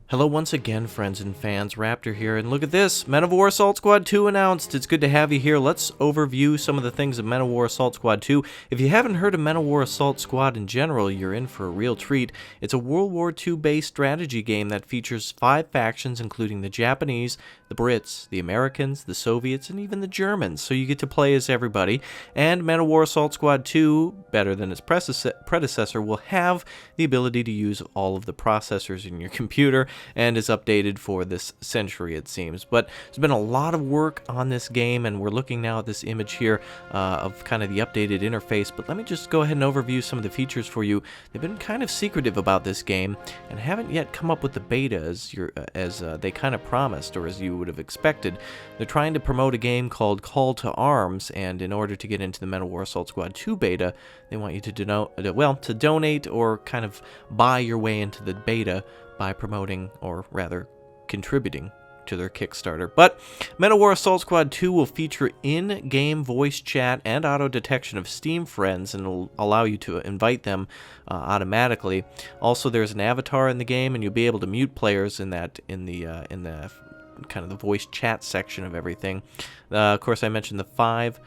Hello once again, friends and fans. Raptor here, and look at this! Men of War Assault Squad 2 announced. It's good to have you here. Let's overview some of the things of Men of War Assault Squad 2. If you haven't heard of Men of War Assault Squad in general, you're in for a real treat. It's a World War II-based strategy game that features 5 factions, including the Japanese, the Brits, the Americans, the Soviets, and even the Germans. So you get to play as everybody. And Men of War Assault Squad 2, better than its predecessor, will have the ability to use all of the processors in your computer, and is updated for this century, it seems. But there's been a lot of work on this game, and we're looking now at this image here of kind of the updated interface. But let me just go ahead and overview some of the features for you. They've been kind of secretive about this game and haven't yet come up with the beta as they kind of promised, or as you would have expected. They're trying to promote a game called Call to Arms, and in order to get into the Men of War Assault Squad 2 beta, they want you to donate or kind of buy your way into the beta by promoting, or rather contributing to their Kickstarter. But Men of War Assault Squad 2 will feature in-game voice chat and auto-detection of Steam friends, and will allow you to invite them automatically. Also, there's an avatar in the game, and you'll be able to mute players in the kind of the voice chat section of everything. Of course, I mentioned the 5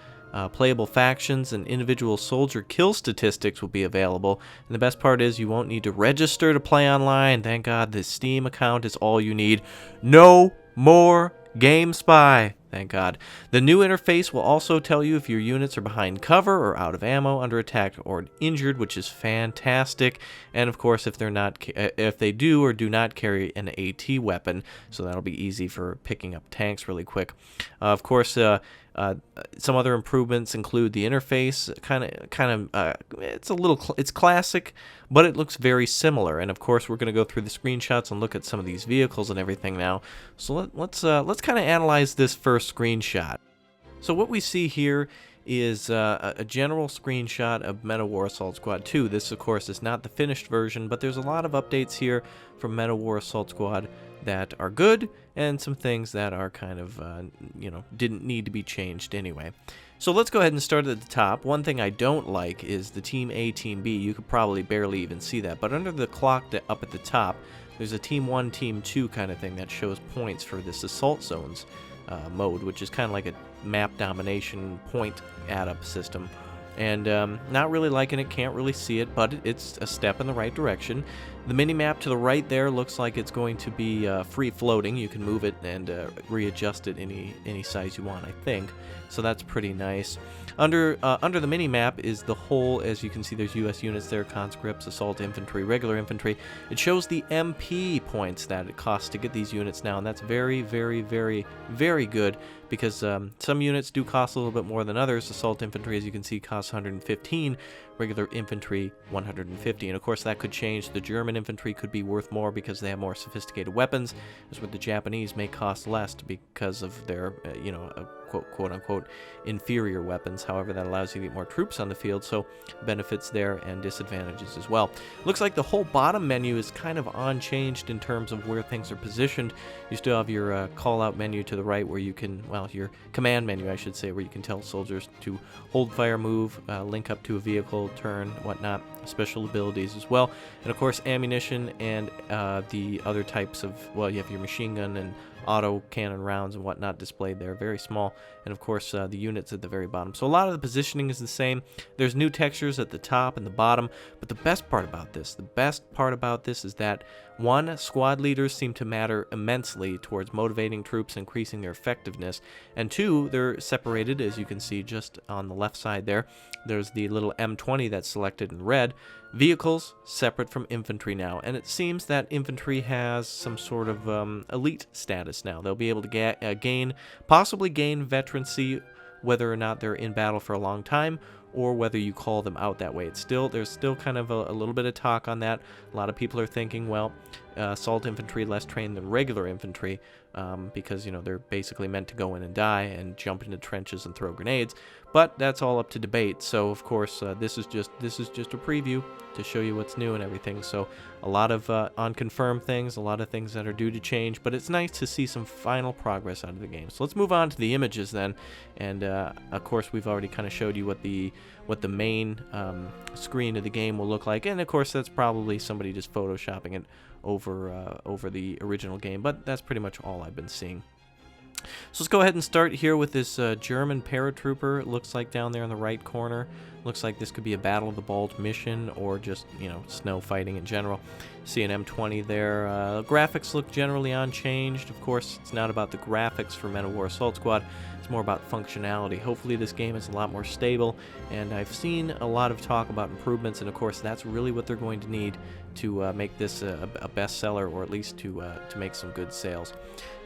playable factions, and individual soldier kill statistics will be available. And the best part is you won't need to register to play online. Thank God, the Steam account is all you need. No more Game Spy. Thank God. The new interface will also tell you if your units are behind cover or out of ammo, under attack, or injured, which is fantastic. And of course, if they do or do not carry an AT weapon, so that'll be easy for picking up tanks really quick. Of course, some other improvements include the interface. It's classic, but it looks very similar. And of course, we're going to go through the screenshots and look at some of these vehicles and everything now. So let's kind of analyze this first screenshot. So what we see here is a general screenshot of Men of War Assault Squad 2. This, of course, is not the finished version, but there's a lot of updates here from Men of War Assault Squad that are good, and some things that are kind of, didn't need to be changed anyway. So let's go ahead and start at the top. One thing I don't like is the Team A, Team B. You could probably barely even see that, but under the clock up at the top, there's a Team 1, Team 2 kind of thing that shows points for this Assault Zones mode, which is kind of like a map domination point add-up system. And not really liking it, can't really see it, but it's a step in the right direction. The mini-map to the right there looks like it's going to be free-floating. You can move it and readjust it any size you want, I think. So that's pretty nice. Under the mini-map is the whole, as you can see, there's U.S. units there, conscripts, assault infantry, regular infantry. It shows the MP points that it costs to get these units now, and that's very, very, very, very good, because some units do cost a little bit more than others. Assault infantry, as you can see, costs 115, regular infantry 150, and of course that could change. The German infantry could be worth more because they have more sophisticated weapons, as with the Japanese may cost less because of their, quote-unquote inferior weapons. However, that allows you to get more troops on the field, so benefits there and disadvantages as well. Looks like the whole bottom menu is kind of unchanged in terms of where things are positioned. You still have your call-out menu to the right, where you can, your command menu, I should say, where you can tell soldiers to hold, fire, move, link up to a vehicle, turn, whatnot, special abilities as well. And of course, ammunition and the other types of, you have your machine gun and auto cannon rounds and whatnot displayed there, very small. And of course, the units at the very bottom. So a lot of the positioning is the same. There's new textures at the top and the bottom, but the best part about this is that, 1, squad leaders seem to matter immensely towards motivating troops, increasing their effectiveness, and 2, they're separated, as you can see just on the left side there. There's the little M20 that's selected in red. Vehicles separate from infantry now, and it seems that infantry has some sort of elite status now. They'll be able to possibly gain veterancy, whether or not they're in battle for a long time, or whether you call them out that way. There's still kind of a little bit of talk on that. A lot of people are thinking, assault infantry less trained than regular infantry, because they're basically meant to go in and die and jump into trenches and throw grenades. But that's all up to debate. So of course, this is just a preview to show you what's new and everything. So a lot of unconfirmed things, a lot of things that are due to change, but it's nice to see some final progress out of the game. So let's move on to the images then. And of course, we've already kind of showed you what the what the main screen of the game will look like. And of course, that's probably somebody just photoshopping it over the original game, but that's pretty much all I've been seeing. So let's go ahead and start here with this German paratrooper. It looks like down there in the right corner. Looks like this could be a Battle of the Bulge mission or just, you know, snow fighting in general. See an M20 there. Graphics look generally unchanged. Of course, it's not about the graphics for Men of War Assault Squad. It's more about functionality. Hopefully this game is a lot more stable, and I've seen a lot of talk about improvements, and of course that's really what they're going to need to make this a bestseller, or at least to make some good sales.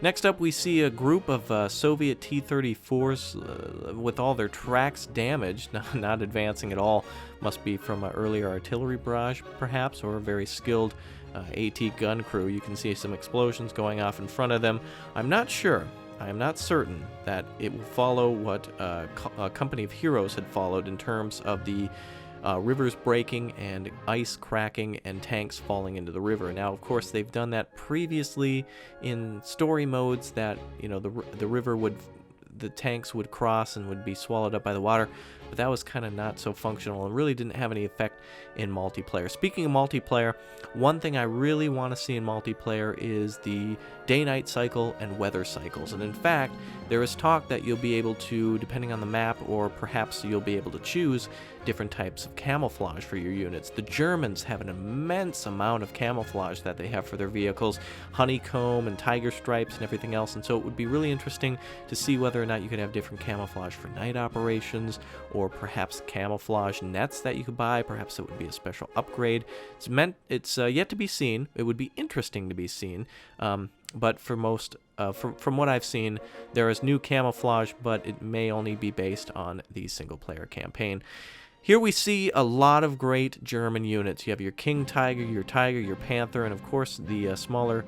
Next up, we see a group of Soviet T-34s with all their tracks damaged, not advancing at all. Must be from an earlier artillery barrage, perhaps, or a very skilled AT gun crew. You can see some explosions going off in front of them. I'm not sure. I am not certain that it will follow what a Company of Heroes had followed in terms of the rivers breaking and ice cracking and tanks falling into the river. Now, of course, they've done that previously in story modes that, you know, the river would, the tanks would cross and would be swallowed up by the water, but that was kind of not so functional and really didn't have any effect in multiplayer. Speaking of multiplayer, one thing I really want to see in multiplayer is the day-night cycle and weather cycles. And in fact, there is talk that you'll be able to, depending on the map, or perhaps you'll be able to choose different types of camouflage for your units. The Germans have an immense amount of camouflage that they have for their vehicles, honeycomb and tiger stripes and everything else, and so it would be really interesting to see whether or not you could have different camouflage for night operations, or perhaps camouflage nets that you could buy. Perhaps it would be a special upgrade. It's yet to be seen. It would be interesting to be seen. But for most, from what I've seen, there is new camouflage, but it may only be based on the single-player campaign. Here we see a lot of great German units. You have your King Tiger, your Panther, and of course the smaller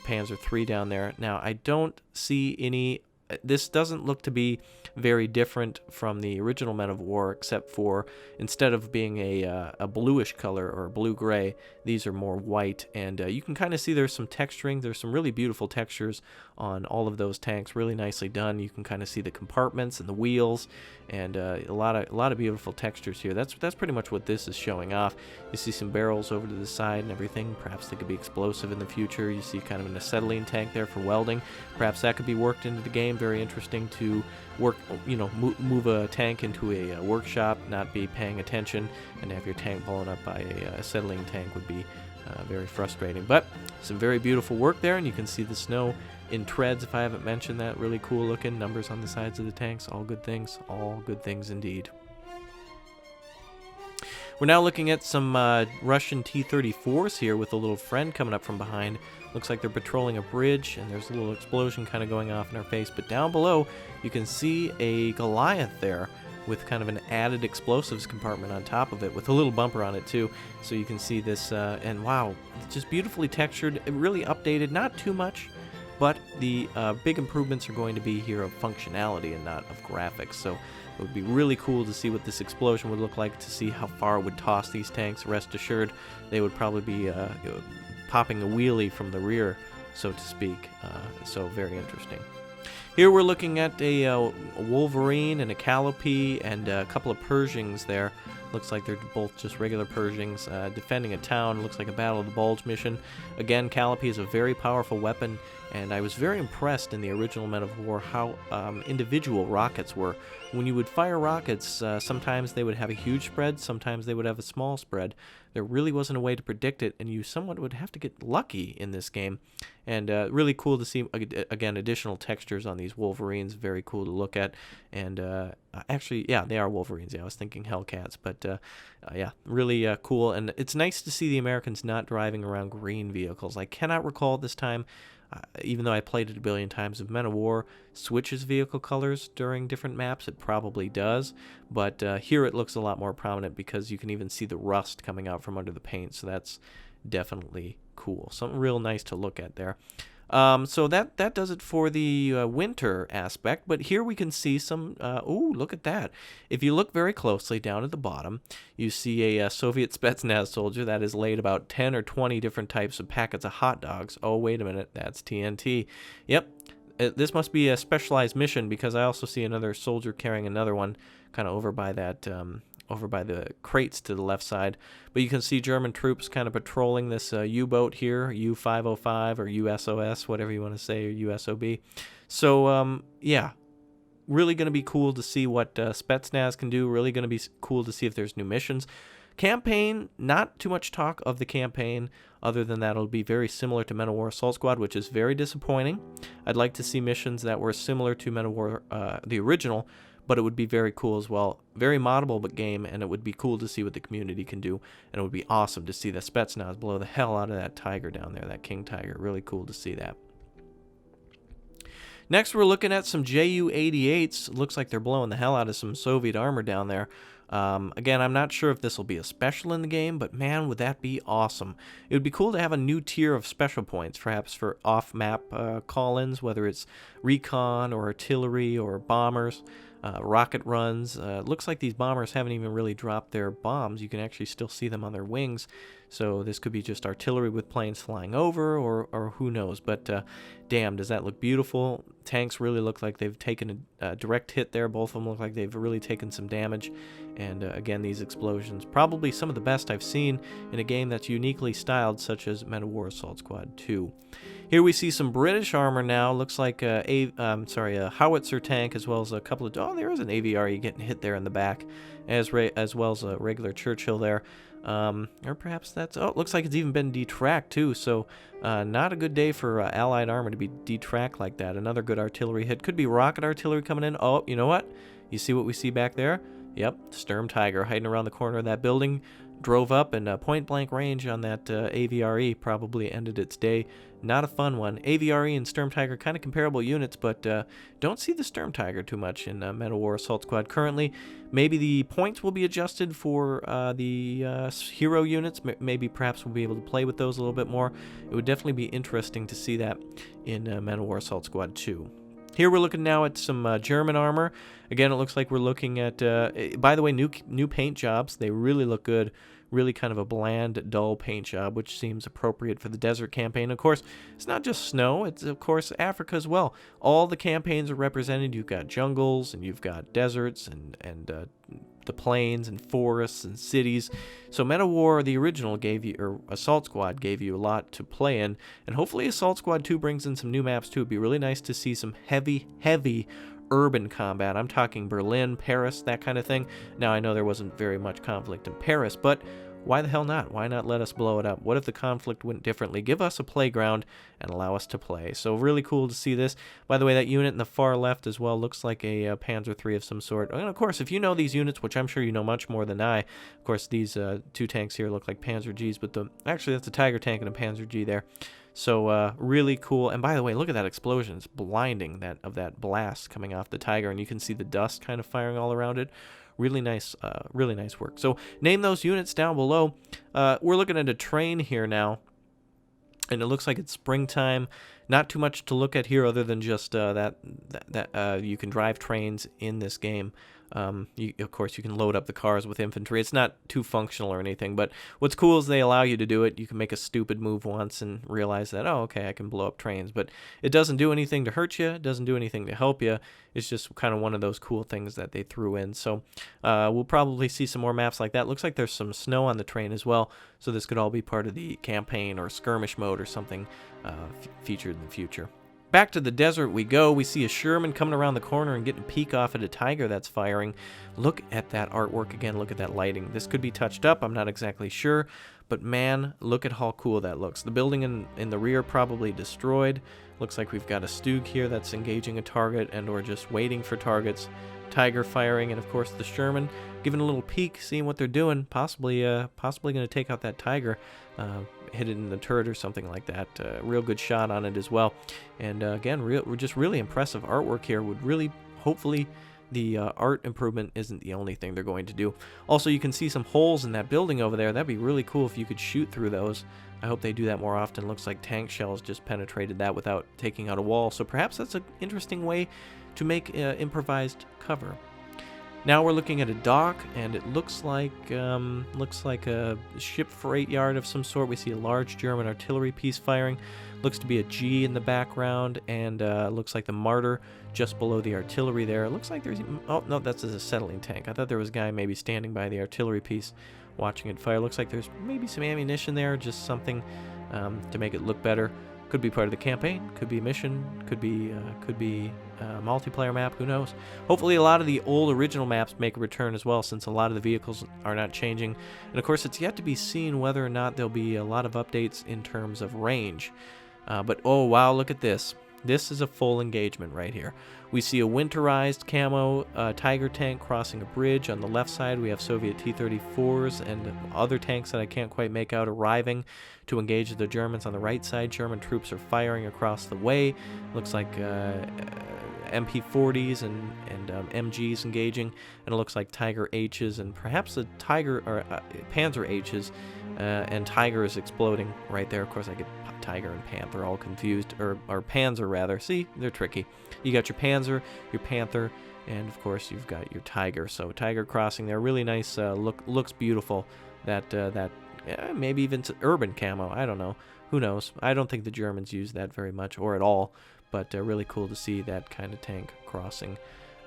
Panzer III down there. Now, I don't see any. This doesn't look to be very different from the original Men of War, except for instead of being a bluish color or blue-gray, these are more white, and you can kind of see there's some texturing. There's some really beautiful textures on all of those tanks, really nicely done. You can kind of see the compartments and the wheels, and a lot of beautiful textures here. That's pretty much what this is showing off. You see some barrels over to the side and everything. Perhaps they could be explosive in the future. You see kind of an acetylene tank there for welding. Perhaps that could be worked into the game. Very interesting to work, you know, move a tank into a workshop, not be paying attention, and have your tank blown up by a acetylene tank would be very frustrating. But some very beautiful work there, and you can see the snow in treads, if I haven't mentioned that. Really cool looking numbers on the sides of the tanks. All good things indeed. We're now looking at some Russian T-34s here with a little friend coming up from behind. Looks like they're patrolling a bridge, and there's a little explosion kind of going off in our face. But down below, you can see a Goliath there with kind of an added explosives compartment on top of it with a little bumper on it too. So you can see this, and wow, it's just beautifully textured, really updated, not too much, but the big improvements are going to be here of functionality and not of graphics. So it would be really cool to see what this explosion would look like, to see how far it would toss these tanks. Rest assured, they would probably be popping a wheelie from the rear, so to speak. So very interesting. Here we're looking at a Wolverine and a Calliope and a couple of Pershings there. Looks like they're both just regular Pershings defending a town. Looks like a Battle of the Bulge mission. Again, Calliope is a very powerful weapon, and I was very impressed in the original Men of War how individual rockets were. When you would fire rockets, sometimes they would have a huge spread, sometimes they would have a small spread. There really wasn't a way to predict it, and you somewhat would have to get lucky in this game. And really cool to see, again, additional textures on these Wolverines. Very cool to look at. And actually, yeah, they are Wolverines. Yeah, I was thinking Hellcats, but yeah, really cool. And it's nice to see the Americans not driving around green vehicles. I cannot recall this time, even though I played it a billion times, if Men of War switches vehicle colors during different maps. It probably does, but here it looks a lot more prominent because you can even see the rust coming out from under the paint, so that's definitely cool. Something real nice to look at there. So that does it for the winter aspect, but here we can see some, ooh, look at that. If you look very closely down at the bottom, you see a Soviet Spetsnaz soldier that has laid about 10 or 20 different types of packets of hot dogs. Oh, wait a minute, that's TNT. Yep, This must be a specialized mission, because I also see another soldier carrying another one kind of over by that over by the crates to the left side. But you can see German troops kind of patrolling this U-boat here, U-505 or USOS, whatever you want to say, or USOB. So yeah, really going to be cool to see what Spetsnaz can do. Really going to be cool to see if there's new missions. Campaign, not too much talk of the campaign, other than that it'll be very similar to Men of War Assault Squad, which is very disappointing. I'd like to see missions that were similar to Men of War, the original, but it would be very cool as well. Very moddable game, and it would be cool to see what the community can do, and it would be awesome to see the Spetsnaz blow the hell out of that tiger down there, that King Tiger. Really cool to see that. Next, we're looking at some Ju-88s. Looks like they're blowing the hell out of some Soviet armor down there. Again, I'm not sure if this will be a special in the game, but man, would that be awesome. It would be cool to have a new tier of special points, perhaps for off-map call-ins, whether it's recon or artillery or bombers, rocket runs. Looks like these bombers haven't even really dropped their bombs. You can actually still see them on their wings. So this could be just artillery with planes flying over, or who knows. But damn, does that look beautiful. Tanks really look like they've taken a direct hit there. Both of them look like they've really taken some damage. And again, these explosions, probably some of the best I've seen in a game that's uniquely styled, such as Men of War Assault Squad 2. Here we see some British armor now. Looks like a howitzer tank, as well as a couple of... Oh, there is an AVRE getting hit there in the back, as well as a regular Churchill there. Or perhaps that's... Oh, it looks like it's even been detracked too, so not a good day for Allied armor to be detracked like that. Another good artillery hit. Could be rocket artillery coming in. Oh, you know what? You see what we see back there? Yep, Sturm Tiger hiding around the corner of that building. Drove up, and point-blank range on that AVRE probably ended its day. Not a fun one. AVRE and Sturm Tiger kind of comparable units, but don't see the Sturm Tiger too much in Men of War Assault Squad currently. Maybe the points will be adjusted for the hero units. Maybe perhaps we'll be able to play with those a little bit more. It would definitely be interesting to see that in Men of War Assault Squad 2. Here we're looking now at some German armor. Again, it looks like we're looking at, by the way, new paint jobs. They really look good. Really kind of a bland, dull paint job, which seems appropriate for the desert campaign. Of course, it's not just snow. It's, of course, Africa as well. All the campaigns are represented. You've got jungles, and you've got deserts, and the plains, and forests, and cities. So Men of War, the original, gave you, or Assault Squad, gave you a lot to play in. And hopefully Assault Squad 2 brings in some new maps, too. It'd be really nice to see some heavy urban combat. I'm talking Berlin, Paris, that kind of thing. Now, I know there wasn't very much conflict in Paris, but why the hell not? Why not let us blow it up? What if the conflict went differently? Give us a playground and allow us to play. So really cool to see this. By the way, that unit in the far left as well looks like a Panzer III of some sort. And of course, if you know these units, which I'm sure you know much more than I, of course, these two tanks here look like Panzer Gs, but actually that's a Tiger tank and a Panzer G there. So really cool. And by the way, look at that explosion. It's blinding, of that blast coming off the Tiger, and you can see the dust kind of firing all around it. Really nice work. So name those units down below. We're looking at a train here now, and it looks like it's springtime. Not too much to look at here other than just that you can drive trains in this game. Of course, you can load up the cars with infantry. It's not too functional or anything, but what's cool is they allow you to do it. You can make a stupid move once and realize that, oh, okay, I can blow up trains. But it doesn't do anything to hurt you. It doesn't do anything to help you. It's just kind of one of those cool things that they threw in. So we'll probably see some more maps like that. Looks like there's some snow on the train as well, so this could all be part of the campaign or skirmish mode or something featured in the future. Back to the desert we go. We see a Sherman coming around the corner and getting a peek off at a Tiger that's firing. Look at that artwork again. Look at that lighting. This could be touched up. I'm not exactly sure. But man, look at how cool that looks. The building in the rear probably destroyed. Looks like we've got a Stug here that's engaging a target and or just waiting for targets. Tiger firing, and of course the Sherman giving a little peek, seeing what they're doing. Possibly going to take out that Tiger. Hit it in the turret or something like that. Real good shot on it as well. And again, just really impressive artwork here. Would really, hopefully, the art improvement isn't the only thing they're going to do. Also, you can see some holes in that building over there. That'd be really cool if you could shoot through those. I hope they do that more often. Looks like tank shells just penetrated that without taking out a wall. So perhaps that's an interesting way to make improvised cover. Now we're looking at a dock, and it looks like a ship freight yard of some sort. We see a large German artillery piece firing. Looks to be a G in the background, and looks like the Martyr just below the artillery there. It looks like there's... Oh, no, that's a settling tank. I thought there was a guy maybe standing by the artillery piece watching it fire. Looks like there's maybe some ammunition there, just something to make it look better. Could be part of the campaign, could be a mission, could be a multiplayer map, who knows. Hopefully a lot of the old original maps make a return as well, since a lot of the vehicles are not changing. And of course it's yet to be seen whether or not there'll be a lot of updates in terms of range. But oh wow, look at this. This is a full engagement right here. We see a winterized camo Tiger tank crossing a bridge. On the left side we have Soviet T-34s and other tanks that I can't quite make out arriving to engage the Germans. On the right side, German troops are firing across the way. Looks like MP40s and MGs engaging, and it looks like Tiger H's and perhaps a Tiger or Panzer H's, and Tiger is exploding right there. Of course I get Tiger and Panther all confused, or Panzer rather. See, they're tricky. You got your Panzer, your Panther, and of course you've got your Tiger. So Tiger crossing there, really nice. Looks beautiful. That maybe even urban camo. I don't know. Who knows? I don't think the Germans use that very much or at all. But really cool to see that kind of tank crossing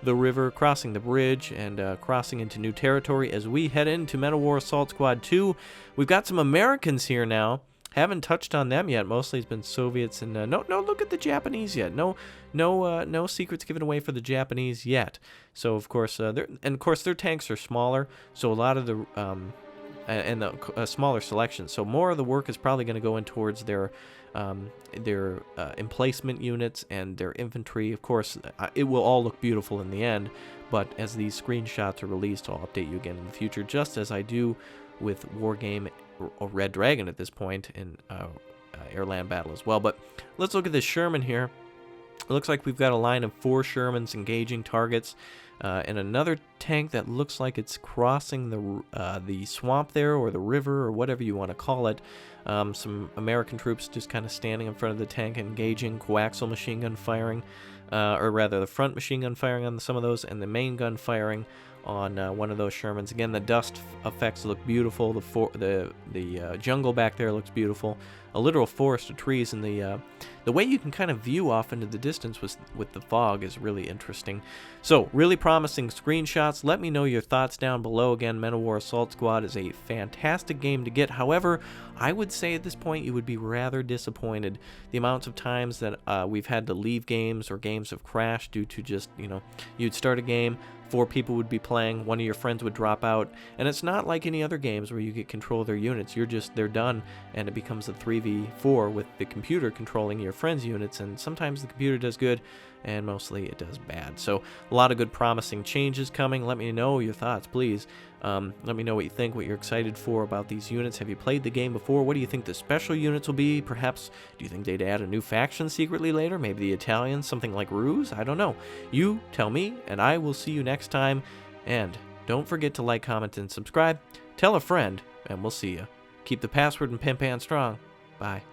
the river, crossing the bridge, and crossing into new territory as we head into Manowar Assault Squad 2. We've got some Americans here now. Haven't touched on them yet. Mostly it's been Soviets, and no look at the Japanese yet. No secrets given away for the Japanese yet. So of course their tanks are smaller, so a lot of the smaller selection. So more of the work is probably going to go in towards their emplacement units and their infantry. Of course, it will all look beautiful in the end, but as these screenshots are released, I'll update you again in the future, just as I do with Wargame or Red Dragon at this point in Airland Battle as well. But let's look at this Sherman here. It looks like we've got a line of 4 Shermans engaging targets, and another tank that looks like it's crossing the swamp there, or the river, or whatever you want to call it. Some American troops just kind of standing in front of the tank, engaging, coaxial machine gun firing, or rather the front machine gun firing on some of those, and the main gun firing on one of those Shermans. Again, the dust effects look beautiful. The jungle back there looks beautiful. A literal forest of trees, and the way you can kind of view off into the distance with the fog is really interesting. So, really promising screenshots. Let me know your thoughts down below. Again, Manowar Assault Squad is a fantastic game to get. However, I would say at this point you would be rather disappointed. The amounts of times that we've had to leave games, or games have crashed due to just, you'd start a game, 4 people would be playing, one of your friends would drop out, and it's not like any other games where you get control of their units. They're done, and it becomes a 3v4 with the computer controlling your friends' units, and sometimes the computer does good, and mostly it does bad. So a lot of good promising changes coming. Let me know your thoughts, please. Let me know what you think, what you're excited for about these units. Have you played the game before? What do you think the special units will be? Perhaps, do you think they'd add a new faction secretly later? Maybe the Italians, something like Ruse? I don't know. You tell me, and I will see you next time. And don't forget to like, comment, and subscribe. Tell a friend, and we'll see you. Keep the password and Pimpan strong. Bye.